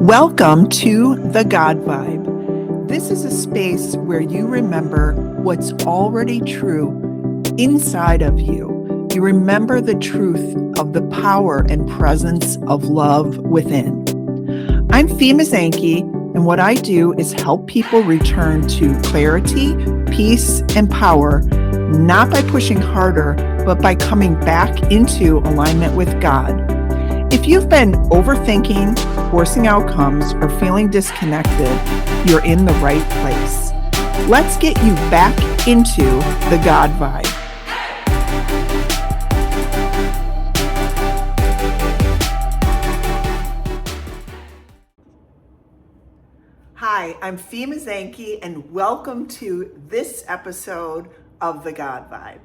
Welcome to The God Vibe. This is a space where you remember what's already true inside of you. You remember the truth of the power and presence of love within. I'm Mazanke, and what I do is help people return to clarity, peace, and power, not by pushing harder, but by coming back into alignment with God. If you've been overthinking, forcing outcomes, or feeling disconnected, you're in the right place. Let's get you back into the God vibe. Hi, I'm Mazanke, and welcome to this episode of the God Vibe.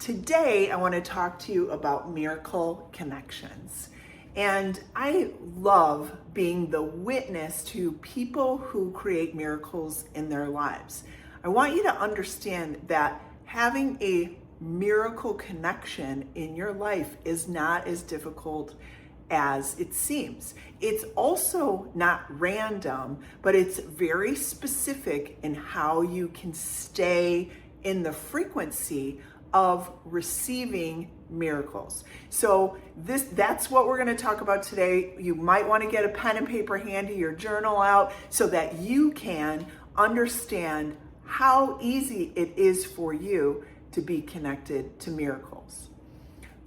Today, I want to talk to you about miracle connections. And I love being the witness to people who create miracles in their lives. I want you to understand that having a miracle connection in your life is not as difficult as it seems. It's also not random, but it's very specific in how you can stay in the frequency of receiving miracles. So that's what we're going to talk about today. You might want to get a pen and paper handy, your journal out, so that you can understand how easy it is for you to be connected to miracles.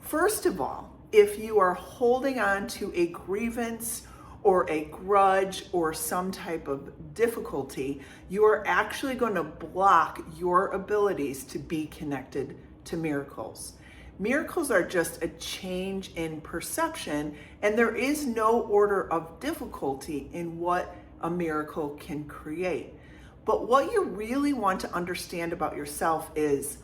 First of all, if you are holding on to a grievance or a grudge or some type of difficulty, you are actually going to block your abilities to be connected to miracles. Miracles are just a change in perception, and there is no order of difficulty in what a miracle can create. But what you really want to understand about yourself is,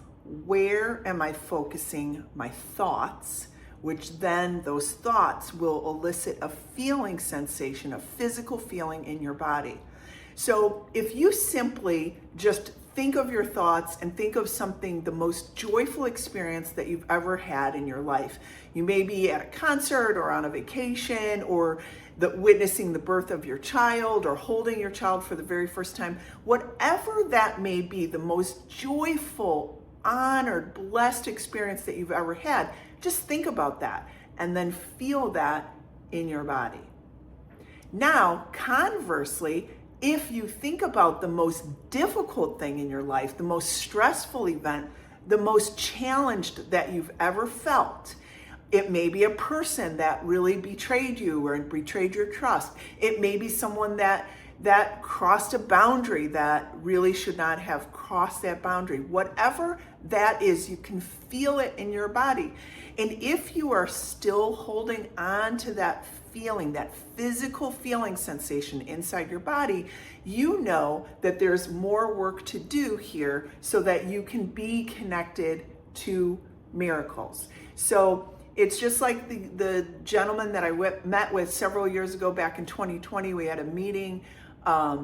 where am I focusing my thoughts? Which then those thoughts will elicit a feeling sensation, a physical feeling in your body. So if you simply just think of your thoughts and think of something, the most joyful experience that you've ever had in your life. You may be at a concert or on a vacation, or witnessing the birth of your child, or holding your child for the very first time. Whatever that may be, the most joyful, honored, blessed experience that you've ever had, just think about that and then feel that in your body. Now, conversely, if you think about the most difficult thing in your life, the most stressful event, the most challenged that you've ever felt, it may be a person that really betrayed you or betrayed your trust. It may be someone that crossed a boundary that really should not have crossed that boundary. Whatever that is, you can feel it in your body. And if you are still holding on to that feeling, that physical feeling sensation inside your body, you know that there's more work to do here so that you can be connected to miracles. So it's just like the gentleman that I met with several years ago back in 2020. We had a meeting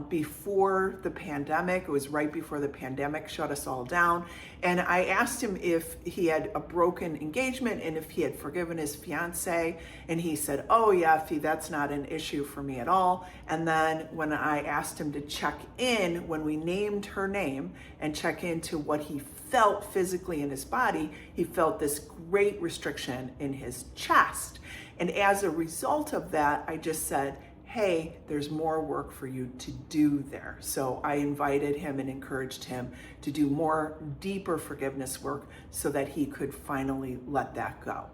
before the pandemic. It was right before the pandemic shut us all down. And I asked him if he had a broken engagement and if he had forgiven his fiance. And he said, "Oh yeah, Fee, that's not an issue for me at all." And then when I asked him to check in, when we named her name and check into what he felt physically in his body, he felt this great restriction in his chest. And as a result of that, I just said, "Hey, there's more work for you to do there." So I invited him and encouraged him to do more deeper forgiveness work so that he could finally let that go.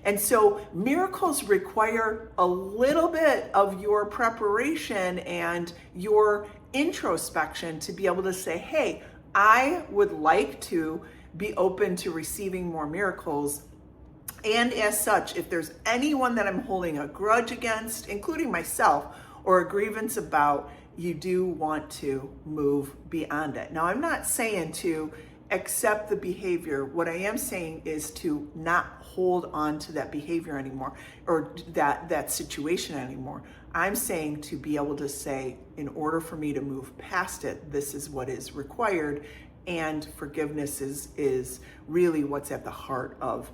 And so miracles require a little bit of your preparation and your introspection to be able to say, "Hey, I would like to be open to receiving more miracles." And as such, if there's anyone that I'm holding a grudge against, including myself, or a grievance about, you do want to move beyond it. Now, I'm not saying to accept the behavior. What I am saying is to not hold on to that behavior anymore, or that situation anymore. I'm saying to be able to say, in order for me to move past it, this is what is required. And forgiveness is really what's at the heart of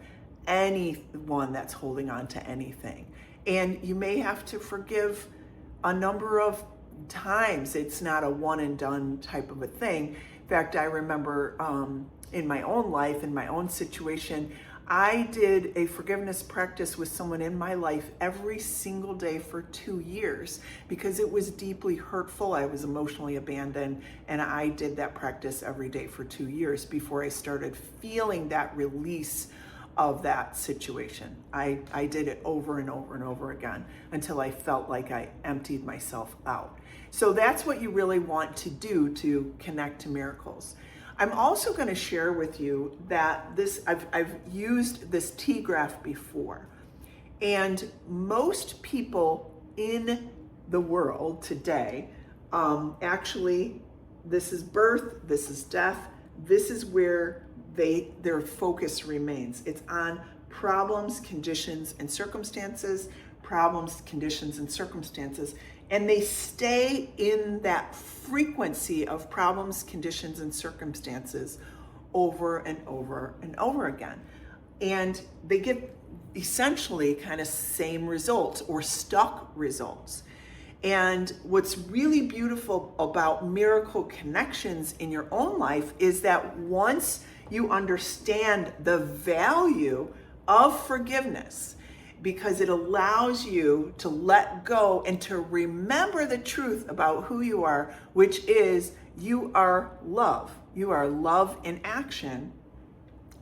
anyone that's holding on to anything. And you may have to forgive a number of times. It's not a one and done type of a thing. In fact, I remember in my own life, in my own situation, I did a forgiveness practice with someone in my life every single day for 2 years because it was deeply hurtful. I was emotionally abandoned, and I did that practice every day for 2 years before I started feeling that release of that situation. I did it over and over and over again until I felt like I emptied myself out. So that's what you really want to do to connect to miracles. I'm also going to share with you that I've used this T graph before, and most people in the world today, actually, this is birth, this is death, this is where their focus remains. It's on problems, conditions, and circumstances, problems, conditions, and circumstances. And they stay in that frequency of problems, conditions, and circumstances over and over and over again. And they get essentially kind of same results or stuck results. And what's really beautiful about miracle connections in your own life is that once you understand the value of forgiveness, because it allows you to let go and to remember the truth about who you are, which is you are love. You are love in action.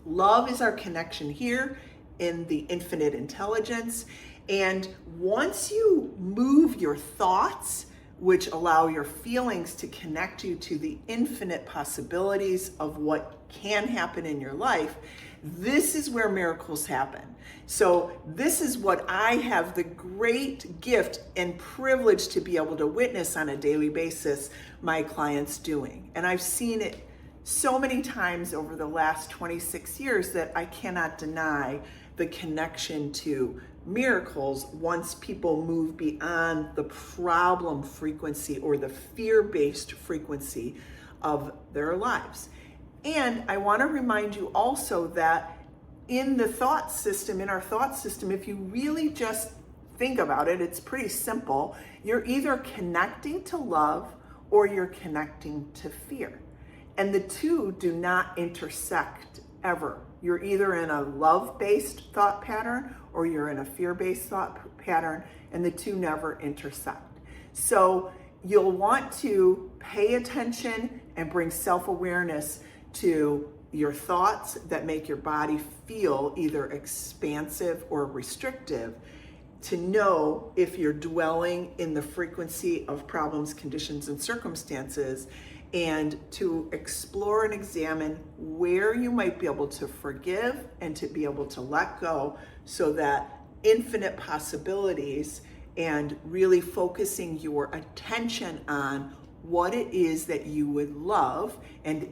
Love is our connection here in the infinite intelligence. And once you move your thoughts, which allow your feelings to connect you to the infinite possibilities of what can happen in your life, this is where miracles happen. So this is what I have the great gift and privilege to be able to witness on a daily basis my clients doing. And I've seen it so many times over the last 26 years that I cannot deny the connection to miracles once people move beyond the problem frequency or the fear-based frequency of their lives. And I want to remind you also that in the thought system, in our thought system, if you really just think about it, it's pretty simple. You're either connecting to love or you're connecting to fear. And the two do not intersect ever. You're either in a love-based thought pattern or you're in a fear-based thought pattern, and the two never intersect. So you'll want to pay attention and bring self-awareness to your thoughts that make your body feel either expansive or restrictive, to know if you're dwelling in the frequency of problems, conditions, and circumstances, and to explore and examine where you might be able to forgive and to be able to let go, so that infinite possibilities and really focusing your attention on what it is that you would love. And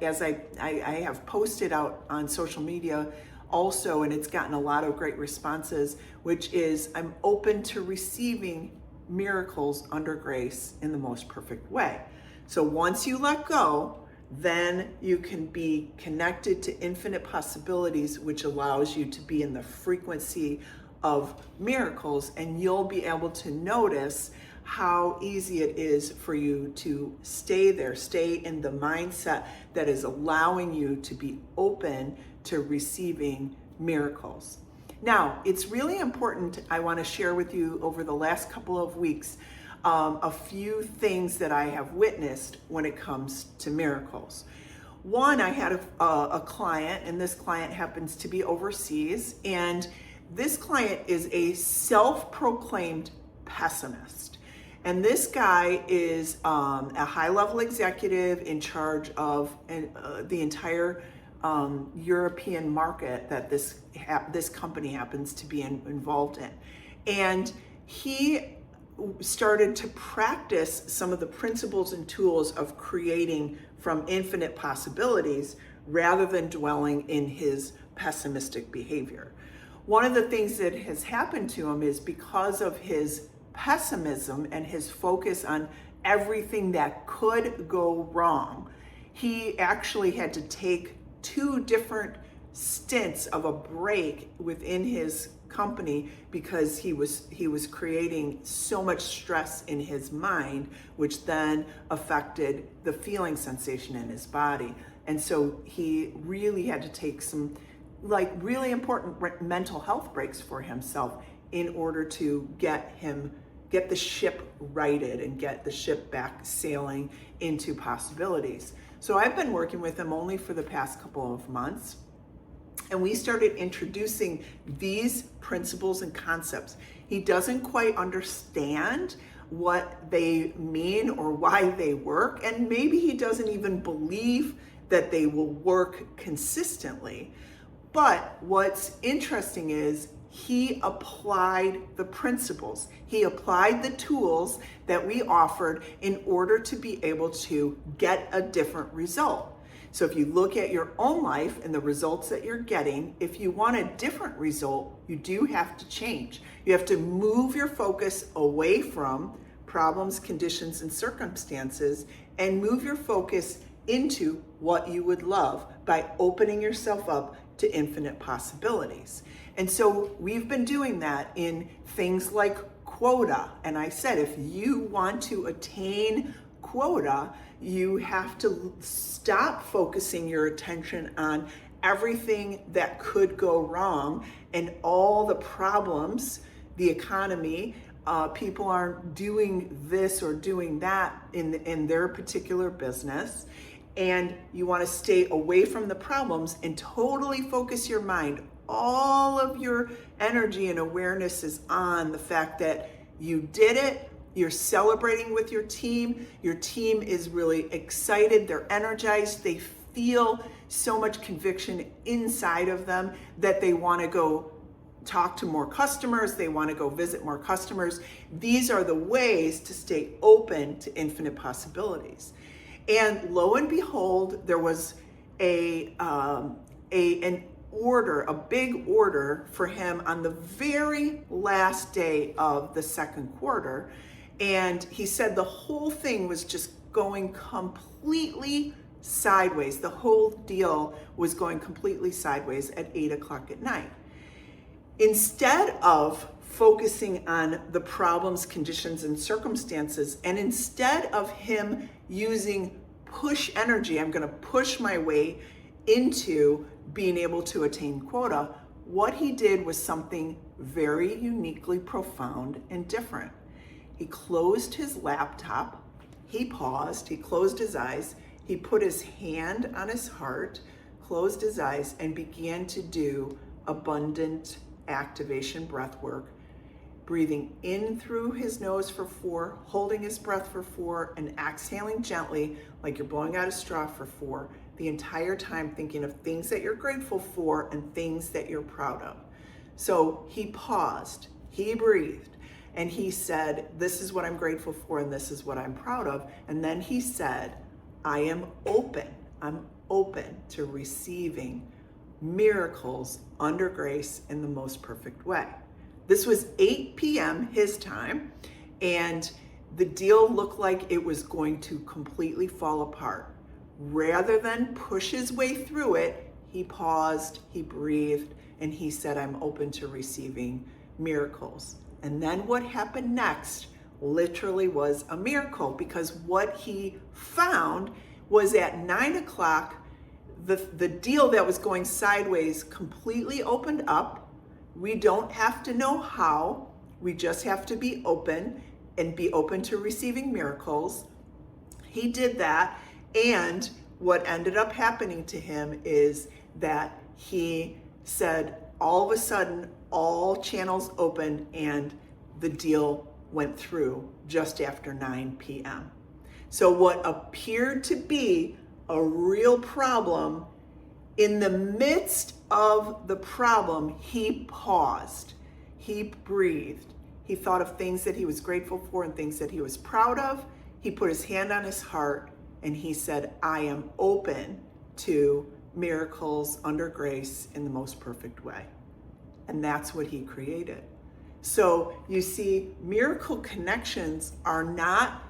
as I have posted out on social media also, and it's gotten a lot of great responses, which is I'm open to receiving miracles under grace in the most perfect way. So once you let go, then you can be connected to infinite possibilities, which allows you to be in the frequency of miracles, and you'll be able to notice how easy it is for you to stay there, stay in the mindset that is allowing you to be open to receiving miracles. Now, it's really important, I want to share with you over the last couple of weeks, a few things that I have witnessed when it comes to miracles. One, I had a client, and this client happens to be overseas, and this client is a self-proclaimed pessimist. And this guy is a high-level executive in charge of the entire European market that this company happens to be involved in. And he started to practice some of the principles and tools of creating from infinite possibilities rather than dwelling in his pessimistic behavior. One of the things that has happened to him is because of his pessimism and his focus on everything that could go wrong, he actually had to take 2 different stints of a break within his company because he was creating so much stress in his mind, which then affected the feeling sensation in his body. And so he really had to take some really important mental health breaks for himself in order to get the ship righted and get the ship back sailing into possibilities. So I've been working with him only for the past couple of months, and we started introducing these principles and concepts. He doesn't quite understand what they mean or why they work, and maybe he doesn't even believe that they will work consistently. But what's interesting is he applied the principles. He applied the tools that we offered in order to be able to get a different result. So if you look at your own life and the results that you're getting, if you want a different result, you do have to change. You have to move your focus away from problems, conditions, and circumstances and move your focus into what you would love by opening yourself up to infinite possibilities. And so we've been doing that in things like Quota. And I said, if you want to attain Quota, you have to stop focusing your attention on everything that could go wrong and all the problems, the economy, people aren't doing this or doing that in their particular business. And you want to stay away from the problems and totally focus your mind. All of your energy and awareness is on the fact that you did it. You're celebrating with your team. Your team is really excited. They're energized. They feel so much conviction inside of them that they want to go talk to more customers. They want to go visit more customers. These are the ways to stay open to infinite possibilities. And lo and behold, there was an order, a big order for him on the very last day of the second quarter. And he said the whole thing was just going completely sideways. The whole deal was going completely sideways at 8:00 at night. Instead of focusing on the problems, conditions, and circumstances, and instead of him using push energy, I'm going to push my way into being able to attain Quota, what he did was something very uniquely profound and different. He closed his laptop, he paused, he closed his eyes, he put his hand on his heart, closed his eyes, and began to do abundant activation breath work, breathing in through his nose for 4, holding his breath for 4, and exhaling gently like you're blowing out a straw for 4, the entire time thinking of things that you're grateful for and things that you're proud of. So he paused, he breathed, and he said, this is what I'm grateful for and this is what I'm proud of. And then he said, I'm open to receiving miracles under grace in the most perfect way. This was 8 p.m. his time, and the deal looked like it was going to completely fall apart. Rather than push his way through it, he paused, he breathed, and he said, I'm open to receiving miracles. And then what happened next literally was a miracle, because what he found was at 9:00, the deal that was going sideways completely opened up. We don't have to know how, we just have to be open and be open to receiving miracles. He did that, and what ended up happening to him is that he said all of a sudden all channels opened and the deal went through just after 9 p.m. So what appeared to be a real problem, in the midst of the problem, he paused, he breathed, he thought of things that he was grateful for and things that he was proud of. He put his hand on his heart and he said, I am open to miracles under grace in the most perfect way. And that's what he created. So you see, miracle connections are not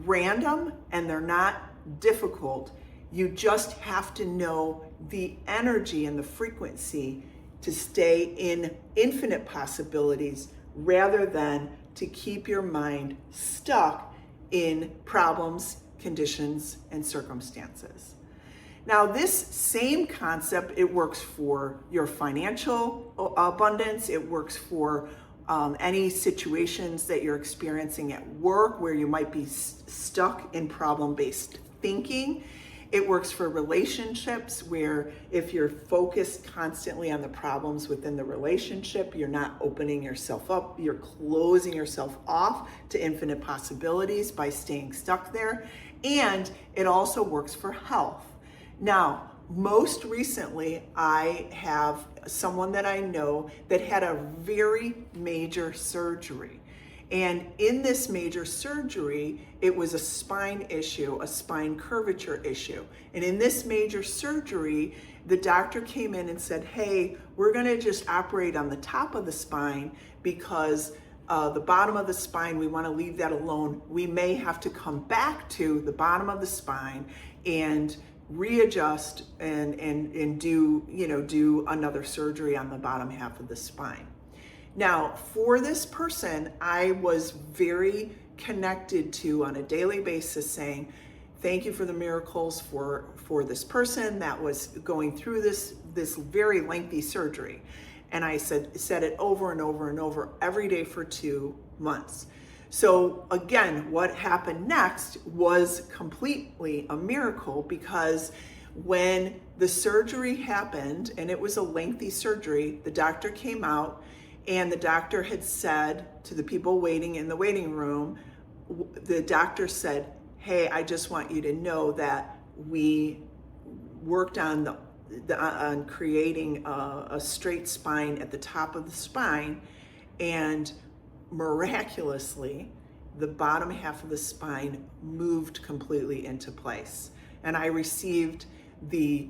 random and they're not difficult. You just have to know the energy and the frequency to stay in infinite possibilities rather than to keep your mind stuck in problems, conditions, and circumstances. Now, this same concept, it works for your financial abundance. It works for any situations that you're experiencing at work where you might be stuck in problem-based thinking. It works for relationships where if you're focused constantly on the problems within the relationship, you're not opening yourself up, you're closing yourself off to infinite possibilities by staying stuck there. And it also works for health. Now, most recently, I have someone that I know that had a very major surgery. And in this major surgery, it was a spine issue, a spine curvature issue. And in this major surgery, the doctor came in and said, hey, we're gonna just operate on the top of the spine because the bottom of the spine, we wanna leave that alone. We may have to come back to the bottom of the spine and readjust and do another surgery on the bottom half of the spine. Now, for this person, I was very connected to on a daily basis saying, thank you for the miracles for this person that was going through this very lengthy surgery. And I said it over and over and over every day for 2 months. So again, what happened next was completely a miracle, because when the surgery happened, and it was a lengthy surgery, the doctor came out and the doctor had said to the people waiting in the waiting room, the doctor said, hey, I just want you to know that we worked on on creating a straight spine at the top of the spine, and miraculously, the bottom half of the spine moved completely into place. And I received the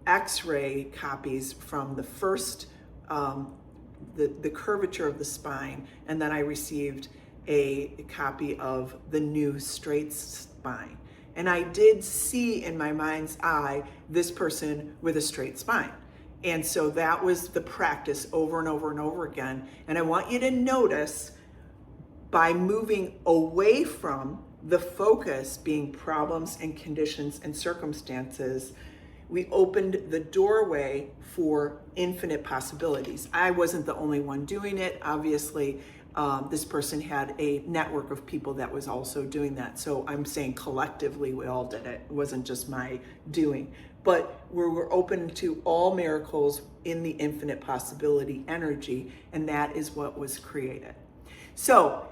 X-ray copies from the first, the curvature of the spine, and then I received a copy of the new straight spine. And I did see in my mind's eye this person with a straight spine. And so that was the practice over and over and over again. And I want you to notice, by moving away from the focus being problems and conditions and circumstances, we opened the doorway for infinite possibilities. I wasn't the only one doing it. Obviously, this person had a network of people that was also doing that. So I'm saying collectively we all did it. It wasn't just my doing. But we're open to all miracles in the infinite possibility energy, and that is what was created. So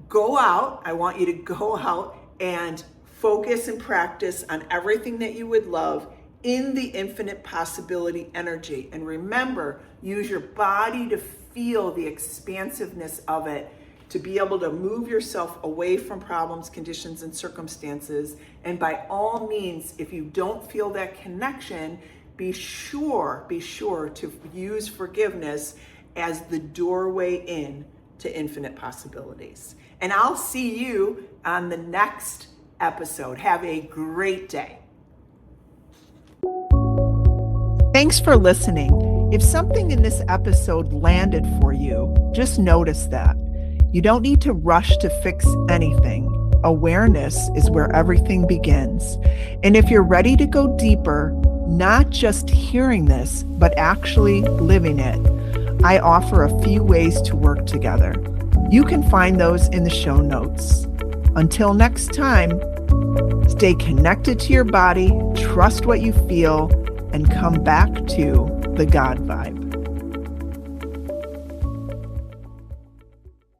go out. I want you to go out and focus and practice on everything that you would love in the infinite possibility energy. And remember, use your body to feel the expansiveness of it, to be able to move yourself away from problems, conditions, and circumstances. And by all means, if you don't feel that connection, be sure to use forgiveness as the doorway in to infinite possibilities. And I'll see you on the next episode. Have a great day. Thanks for listening. If something in this episode landed for you, just notice that. You don't need to rush to fix anything. Awareness is where everything begins. And if you're ready to go deeper, not just hearing this, but actually living it, I offer a few ways to work together. You can find those in the show notes. Until next time, stay connected to your body, trust what you feel, and come back to the God vibe.